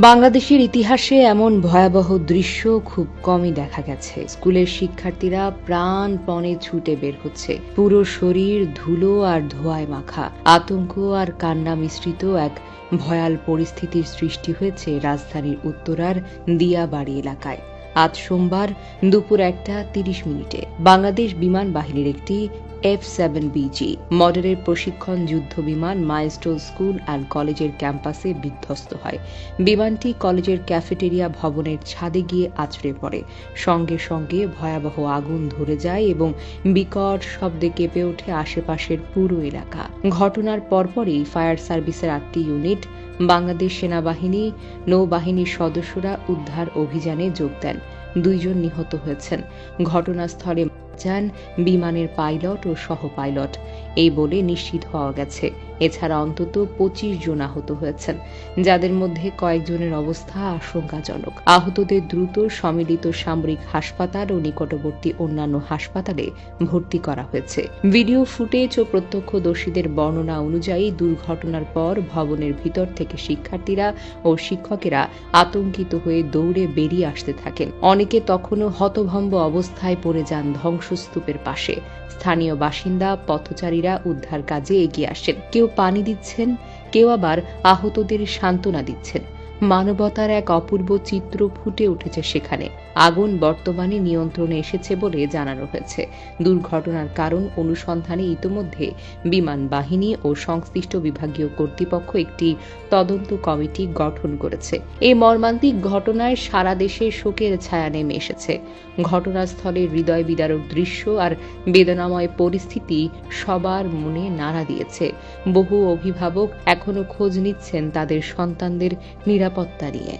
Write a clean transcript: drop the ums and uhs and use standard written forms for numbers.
বাংলাদেশের ইতিহাসে এমন ভয়াবহ দৃশ্য খুব কমই দেখা গেছে। স্কুলের শিক্ষার্থীরা প্রাণপণে ছুটে বের হচ্ছে, পুরো শরীর ধুলো আর ধোঁয়ায় মাখা। আতঙ্ক আর কান্না মিশ্রিত এক ভয়াল পরিস্থিতির সৃষ্টি হয়েছে রাজধানীর উত্তরার দিয়াবাড়ি এলাকায়। আজ সোমবার দুপুর 1:30 বাংলাদেশ বিমান বাহিনীর একটি F-7BG মডেলের প্রশিক্ষণ যুদ্ধ বিমান মাইলস্টোন স্কুল অ্যান্ড কলেজের ক্যাম্পাসে বিধ্বস্ত হয়। বিমানটি কলেজের ক্যাফেটেরিয়া ভবনের ছাদে গিয়ে আছড়ে পড়ে। সঙ্গে সঙ্গে ভয়াবহ আগুন ধরে যায় এবং বিকট শব্দে কেঁপে ওঠে আশেপাশের পুরো এলাকা। ঘটনার পরপরই ফায়ার সার্ভিসের 8টি ইউনিট, বাংলাদেশ সেনাবাহিনী, নৌবাহিনীর সদস্যরা উদ্ধার অভিযানে যোগ দেন। 2 জন নিহত হয়েছেন। ঘটনাস্থলে যান বিমানের পাইলট ও সহ পাইলট, এই বলে নিশ্চিত হওয়া গেছে। এছাড়া অন্তত 25 জন আহত হয়েছেন, যাদের মধ্যে কয়েকজনের অবস্থা আশঙ্কাজনক। আহতদের দ্রুত সম্মিলিত সামরিক হাসপাতাল ও নিকটবর্তী অন্যান্য হাসপাতালে ভর্তি করা হয়েছে। ভিডিও ফুটেজ ও প্রত্যক্ষদর্শীদের বর্ণনা অনুযায়ী দুর্ঘটনার পর ভবনের ভিতর থেকে শিক্ষার্থীরা ও শিক্ষকেরা আতঙ্কিত হয়ে দৌড়ে বেরিয়ে আসতে থাকেন। অনেকে তখনও হতভম্ব অবস্থায় পড়ে যান ধ্বংসস্তূপের পাশে। স্থানীয় বাসিন্দা, পথচারীরা উদ্ধার কাজে এগিয়ে আসেন। কেউ পানি দিচ্ছেন, কেউ আবার আহতদের সান্ত্বনা দিচ্ছেন। মানবতার এক অপূর্ব চিত্র ফুটে উঠেছে সেখানে। আগুন বর্তমানে নিয়ন্ত্রণে এসেছে বলে জানানো হয়েছে। দুর্ঘটনার কারণ অনুসন্ধানে ইতোমধ্যে বিমান বাহিনী ও সংশ্লিষ্ট বিভাগীয় কর্তৃপক্ষ একটি তদন্ত কমিটি গঠন করেছে। এই মর্মান্তিক ঘটনায় সারা দেশে শোকের ছায়া নেমে এসেছে। ঘটনাস্থলের হৃদয় বিদারক দৃশ্য আর বেদনাময় পরিস্থিতি সবার মনে নাড়া দিয়েছে। বহু অভিভাবক এখনো খোঁজ নিচ্ছেন তাদের সন্তানদের নিরাপত্তা নিয়ে।